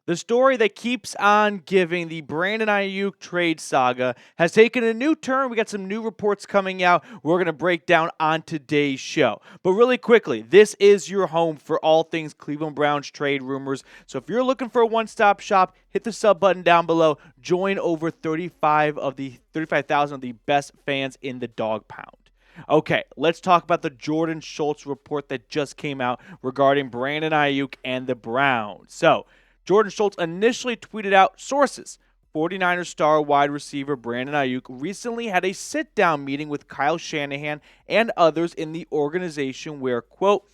The story that keeps on giving, the Brandon Aiyuk trade saga, has taken a new turn. We got some new reports coming out we're going to break down on today's show. But really quickly, this is your home for all things Cleveland Browns trade rumors. So if you're looking for a one-stop shop, hit the sub button down below. Join over 35,000 of the best fans in the dog pound. Okay, let's talk about the Jordan Schultz report that just came out regarding Brandon Aiyuk and the Browns. So, Jordan Schultz initially tweeted out sources. 49ers star wide receiver Brandon Aiyuk recently had a sit-down meeting with Kyle Shanahan and others in the organization where, quote,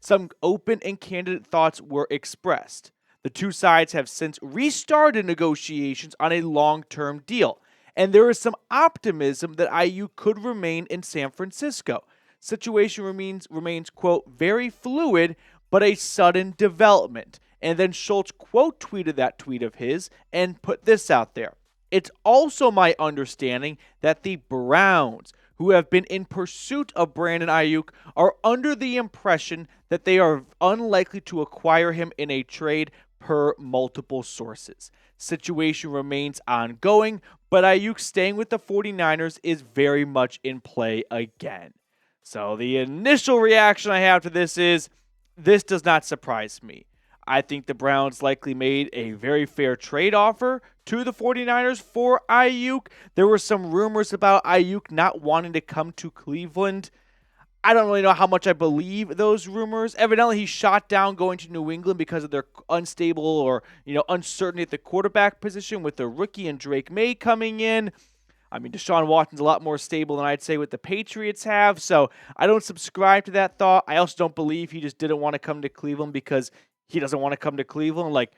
some open and candid thoughts were expressed. The two sides have since restarted negotiations on a long-term deal, and there is some optimism that Aiyuk could remain in San Francisco. Situation remains, quote, very fluid, but a sudden development. And then Schultz quote tweeted that tweet of his and put this out there. It's also my understanding that the Browns, who have been in pursuit of Brandon Aiyuk, are under the impression that they are unlikely to acquire him in a trade per multiple sources. Situation remains ongoing, but Aiyuk staying with the 49ers is very much in play again. So the initial reaction I have to this is, this does not surprise me. I think the Browns likely made a very fair trade offer to the 49ers for Aiyuk. There were some rumors about Aiyuk not wanting to come to Cleveland. I don't really know how much I believe those rumors. Evidently, he shot down going to New England because of their unstable or, uncertainty at the quarterback position with the rookie and Drake May coming in. I mean, Deshaun Watson's a lot more stable than I'd say what the Patriots have, so I don't subscribe to that thought. I also don't believe he just didn't want to come to Cleveland because he doesn't want to come to Cleveland. Like,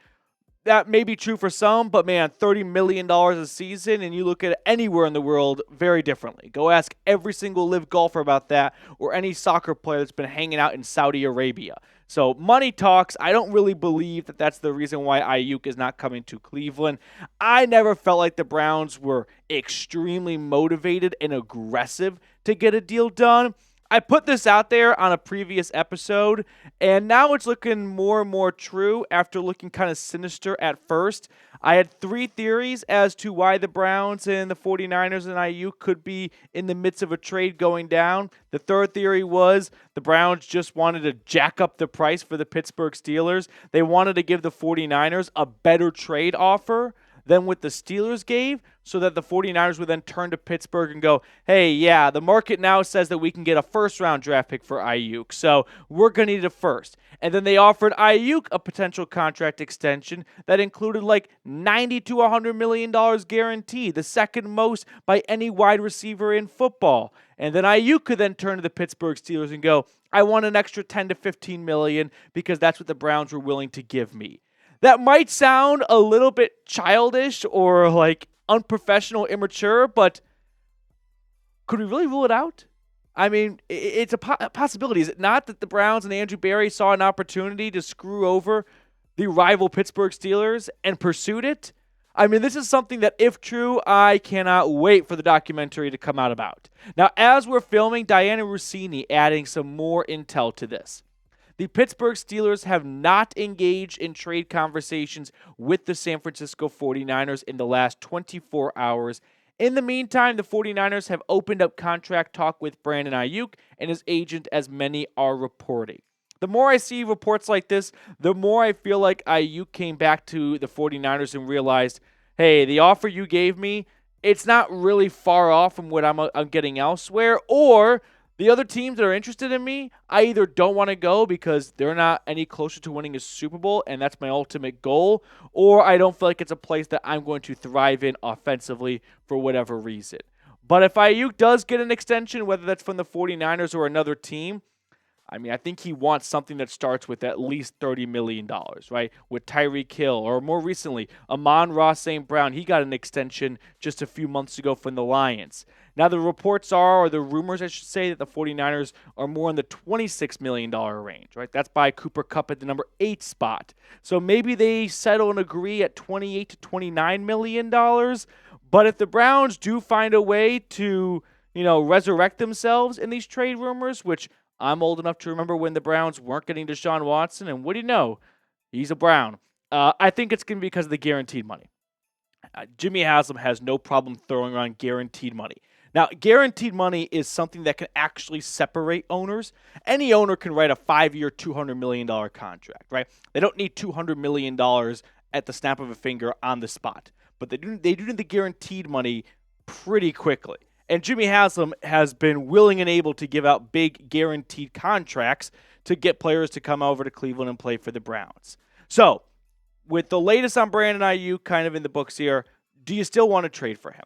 that may be true for some, but man, $30 million a season, and you look at it anywhere in the world very differently. Go ask every single live golfer about that, or any soccer player that's been hanging out in Saudi Arabia. So money talks. I don't really believe that that's the reason why Aiyuk is not coming to Cleveland. I never felt like the Browns were extremely motivated and aggressive to get a deal done. I put this out there on a previous episode, and now it's looking more and more true after looking kind of sinister at first. I had three theories as to why the Browns and the 49ers and Aiyuk could be in the midst of a trade going down. The third theory was the Browns just wanted to jack up the price for the Pittsburgh Steelers. They wanted to give the 49ers a better trade offer than what the Steelers gave, so that the 49ers would then turn to Pittsburgh and go, hey, yeah, the market now says that we can get a first-round draft pick for Aiyuk, so we're going to need a first. And then they offered Aiyuk a potential contract extension that included like $90 to $100 million guaranteed, the second most by any wide receiver in football. And then Aiyuk could then turn to the Pittsburgh Steelers and go, I want an extra $10 to $15 million because that's what the Browns were willing to give me. That might sound a little bit childish or like unprofessional, immature, but could we really rule it out? I mean, it's a possibility. Is it not that the Browns and Andrew Berry saw an opportunity to screw over the rival Pittsburgh Steelers and pursued it? I mean, this is something that, if true, I cannot wait for the documentary to come out about. Now, as we're filming, Diana Rossini adding some more intel to this. The Pittsburgh Steelers have not engaged in trade conversations with the San Francisco 49ers in the last 24 hours. In the meantime, the 49ers have opened up contract talk with Brandon Aiyuk and his agent, as many are reporting. The more I see reports like this, the more I feel like Aiyuk came back to the 49ers and realized, hey, the offer you gave me, it's not really far off from what I'm getting elsewhere, or the other teams that are interested in me, I either don't want to go because they're not any closer to winning a Super Bowl, and that's my ultimate goal, or I don't feel like it's a place that I'm going to thrive in offensively for whatever reason. But if Aiyuk does get an extension, whether that's from the 49ers or another team, I mean, I think he wants something that starts with at least $30 million, right? With Tyreek Hill, or more recently, Amon-Ra St. Brown. He got an extension just a few months ago from the Lions. Now, the reports are, or the rumors, I should say, that the 49ers are more in the $26 million range, right? That's by Cooper Kupp at the number 8 spot. So maybe they settle and agree at $28 to $29 million. But if the Browns do find a way to, resurrect themselves in these trade rumors, which I'm old enough to remember when the Browns weren't getting Deshaun Watson, and what do you know? He's a Brown. I think it's going to be because of the guaranteed money. Jimmy Haslam has no problem throwing around guaranteed money. Now, guaranteed money is something that can actually separate owners. Any owner can write a 5-year, $200 million contract, right? They don't need $200 million at the snap of a finger on the spot, but they do need the guaranteed money pretty quickly. And Jimmy Haslam has been willing and able to give out big guaranteed contracts to get players to come over to Cleveland and play for the Browns. So, with the latest on Brandon Aiyuk kind of in the books here, do you still want to trade for him?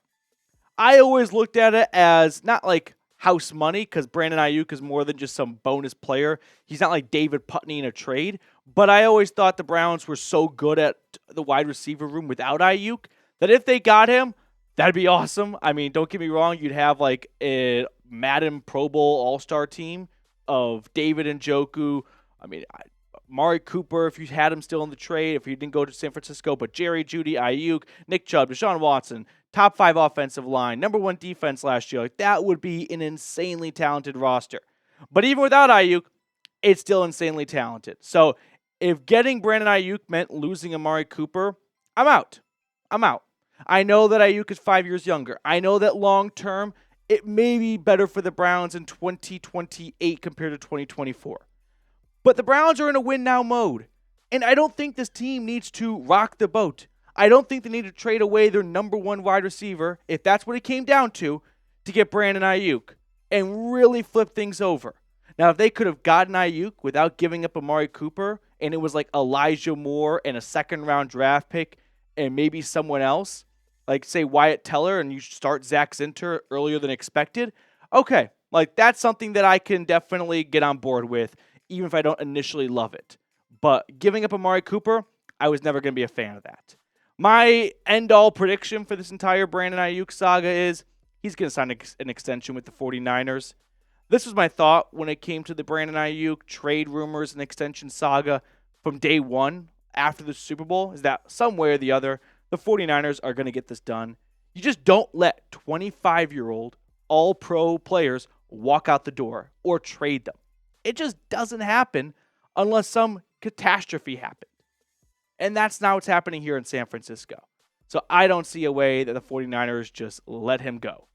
I always looked at it as not like house money because Brandon Aiyuk is more than just some bonus player. He's not like David Putney in a trade. But I always thought the Browns were so good at the wide receiver room without Aiyuk that if they got him, that'd be awesome. I mean, don't get me wrong. You'd have like a Madden Pro Bowl All-Star team of David Njoku. I mean, Amari Cooper, if you had him still in the trade, if he didn't go to San Francisco, but Jerry Jeudy, Aiyuk, Nick Chubb, Deshaun Watson, top 5 offensive line, number 1 defense last year. Like, that would be an insanely talented roster. But even without Aiyuk, it's still insanely talented. So if getting Brandon Aiyuk meant losing Amari Cooper, I'm out. I know that Aiyuk is 5 years younger. I know that long term, it may be better for the Browns in 2028 compared to 2024. But the Browns are in a win-now mode, and I don't think this team needs to rock the boat. I don't think they need to trade away their number 1 wide receiver, if that's what it came down to get Brandon Aiyuk and really flip things over. Now, if they could have gotten Aiyuk without giving up Amari Cooper, and it was like Elijah Moore and a second-round draft pick and maybe someone else, like, say, Wyatt Teller, and you start Zach Zinter earlier than expected, okay, like, that's something that I can definitely get on board with, even if I don't initially love it. But giving up Amari Cooper, I was never going to be a fan of that. My end-all prediction for this entire Brandon Aiyuk saga is he's going to sign an extension with the 49ers. This was my thought when it came to the Brandon Aiyuk trade rumors and extension saga from day one after the Super Bowl, is that some way or the other, the 49ers are going to get this done. You just don't let 25-year-old all-pro players walk out the door or trade them. It just doesn't happen unless some catastrophe happened. And that's not what's happening here in San Francisco. So I don't see a way that the 49ers just let him go.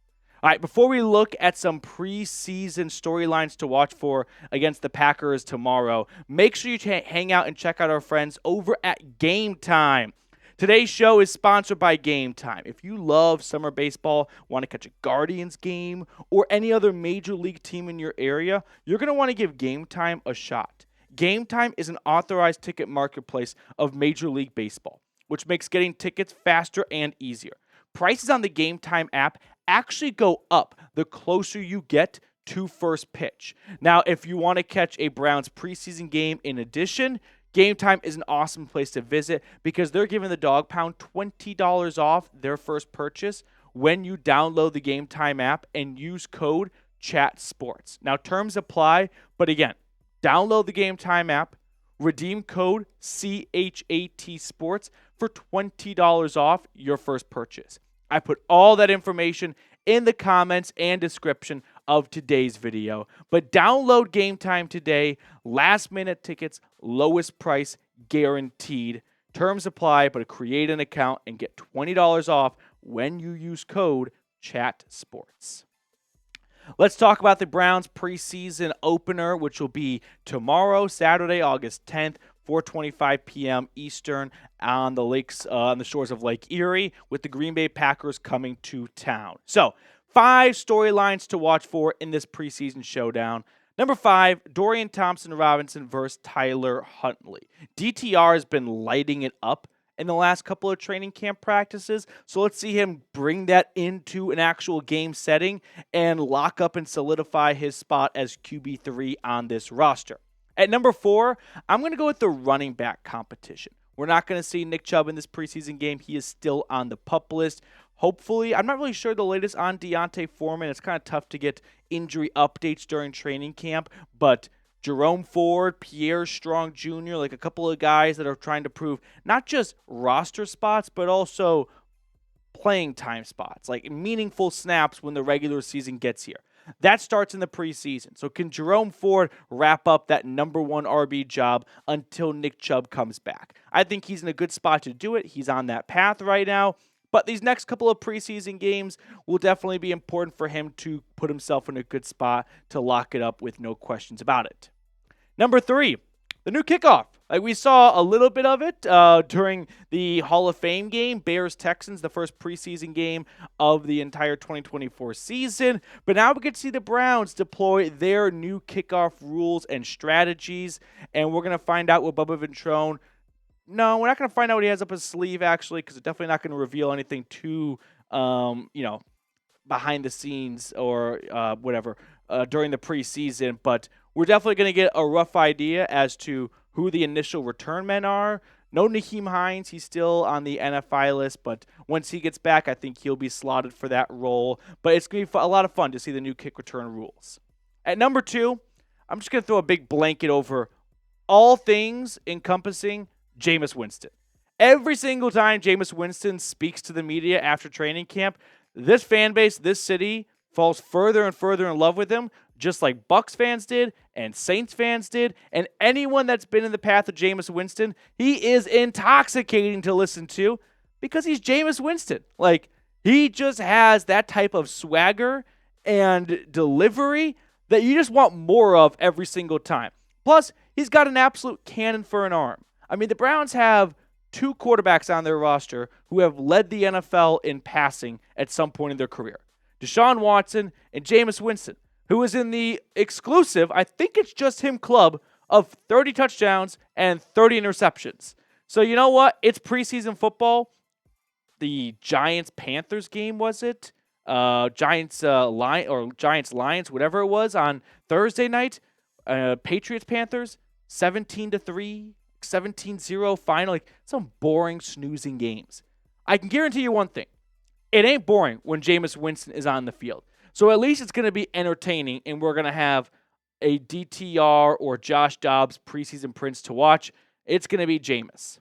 All right, before we look at some preseason storylines to watch for against the Packers tomorrow, make sure you hang out and check out our friends over at Game Time. Today's show is sponsored by Game Time. If you love summer baseball, want to catch a Guardians game, or any other major league team in your area, you're going to want to give Game Time a shot. Game Time is an authorized ticket marketplace of Major League Baseball, which makes getting tickets faster and easier. Prices on the Game Time app actually go up the closer you get to first pitch. Now, if you want to catch a Browns preseason game in addition, Game Time is an awesome place to visit because they're giving the Dog Pound $20 off their first purchase when you download the Game Time app and use code CHATSPORTS. Now, terms apply, but again, download the Game Time app, redeem code CHATSPORTS for $20 off your first purchase. I put all that information in the comments and description of today's video. But download Game Time today. Last minute tickets, lowest price guaranteed. Terms apply, but create an account and get $20 off when you use code CHATSPORTS. Let's talk about the Browns preseason opener, which will be tomorrow, Saturday, August 10th, 4:25 p.m. Eastern on the lakes, on the shores of Lake Erie, with the Green Bay Packers coming to town. So, 5 storylines to watch for in this preseason showdown. Number 5, Dorian Thompson-Robinson versus Tyler Huntley. DTR has been lighting it up in the last couple of training camp practices, so let's see him bring that into an actual game setting and lock up and solidify his spot as QB3 on this roster. At number 4, I'm going to go with the running back competition. We're not going to see Nick Chubb in this preseason game. He is still on the PUP list. Hopefully, I'm not really sure the latest on Deontay Foreman. It's kind of tough to get injury updates during training camp, but Jerome Ford, Pierre Strong Jr., like a couple of guys that are trying to prove not just roster spots, but also playing time spots, like meaningful snaps when the regular season gets here. That starts in the preseason. So can Jerome Ford wrap up that number 1 RB job until Nick Chubb comes back? I think he's in a good spot to do it. He's on that path right now. But these next couple of preseason games will definitely be important for him to put himself in a good spot to lock it up with no questions about it. Number 3, the new kickoff. We saw a little bit of it during the Hall of Fame game, Bears-Texans, the first preseason game of the entire 2024 season. But now we get to see the Browns deploy their new kickoff rules and strategies, and we're going to find out what Bubba Ventrone. No, we're not going to find out what he has up his sleeve, actually, because we're definitely not going to reveal anything too, behind the scenes or whatever during the preseason. But we're definitely going to get a rough idea as to who the initial return men are. No Naheem Hines. He's still on the NFI list, but once he gets back, I think he'll be slotted for that role. But it's going to be a lot of fun to see the new kick return rules. At number 2, I'm just going to throw a big blanket over all things encompassing Jameis Winston. Every single time Jameis Winston speaks to the media after training camp, this fan base, this city, falls further and further in love with him, just like Bucs fans did and Saints fans did, and anyone that's been in the path of Jameis Winston, he is intoxicating to listen to because he's Jameis Winston. He just has that type of swagger and delivery that you just want more of every single time. Plus, he's got an absolute cannon for an arm. I mean, the Browns have 2 quarterbacks on their roster who have led the NFL in passing at some point in their career. Deshaun Watson and Jameis Winston, who is in the exclusive, I think it's just him club, of 30 touchdowns and 30 interceptions. So you know what? It's preseason football. The Giants-Panthers game, was it? Giants-Lions, whatever it was, on Thursday night. Patriots-Panthers, 17-3. 17-0 final. Some boring, snoozing games. I can guarantee you one thing. It ain't boring when Jameis Winston is on the field. So at least it's going to be entertaining, and we're going to have a DTR or Josh Dobbs preseason prince to watch. It's going to be Jameis.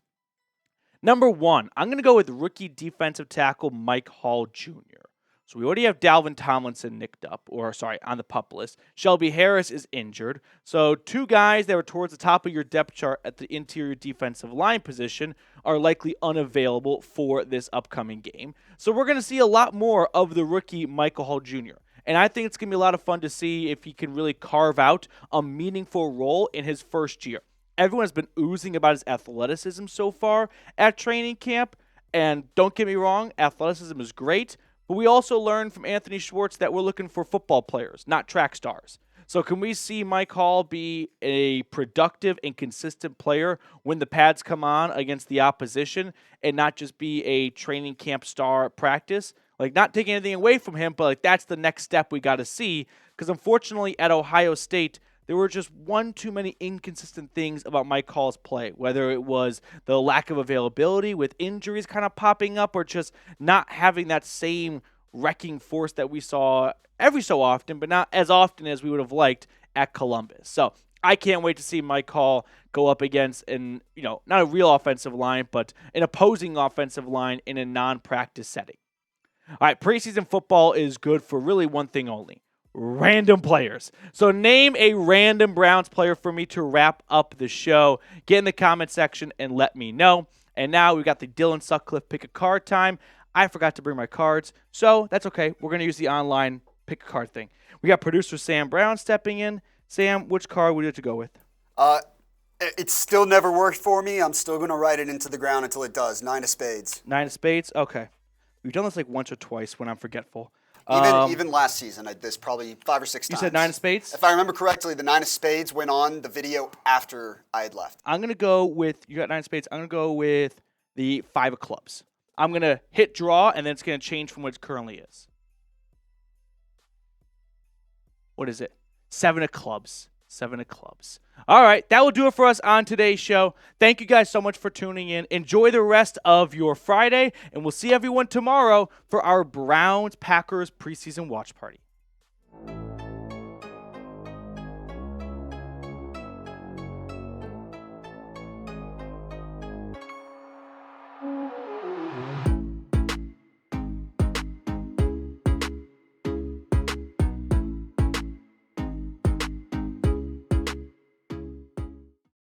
Number 1, I'm going to go with rookie defensive tackle Mike Hall Jr. So we already have Dalvin Tomlinson on the PUP list. Shelby Harris is injured. So 2 guys that were towards the top of your depth chart at the interior defensive line position are likely unavailable for this upcoming game. So we're going to see a lot more of the rookie Michael Hall Jr. And I think it's going to be a lot of fun to see if he can really carve out a meaningful role in his first year. Everyone has been oozing about his athleticism so far at training camp. And don't get me wrong, athleticism is great. But we also learned from Anthony Schwartz that we're looking for football players, not track stars. So can we see Mike Hall be a productive and consistent player when the pads come on against the opposition and not just be a training camp star at practice? Not taking anything away from him, but that's the next step we got to see. Because unfortunately at Ohio State, there were just one too many inconsistent things about Mike Hall's play, whether it was the lack of availability with injuries kind of popping up or just not having that same wrecking force that we saw every so often, but not as often as we would have liked at Columbus. So I can't wait to see Mike Hall go up against not a real offensive line, but an opposing offensive line in a non-practice setting. All right, preseason football is good for really one thing only. Random players. So name a random Browns player for me to wrap up the show. Get in the comment section and let me know. And now we've got the Dylan Sutcliffe pick a card time. I forgot to bring my cards, so that's okay. We're going to use the online pick a card thing. We got producer Sam Brown stepping in. Sam, which card would you like to go with? It's still never worked for me. I'm still going to write it into the ground until it does. 9 of spades. 9 of spades? Okay. We've done this once or twice when I'm forgetful. Even last season, I did this probably 5 or 6 times. You said 9 of spades? If I remember correctly, the 9 of spades went on the video after I had left. I'm going to go with, you got 9 of spades, I'm going to go with the 5 of clubs. I'm going to hit draw, and then it's going to change from what it currently is. What is it? 7 of clubs. 7 of clubs. All right, that will do it for us on today's show. Thank you guys so much for tuning in. Enjoy the rest of your Friday, and we'll see everyone tomorrow for our Browns-Packers preseason watch party.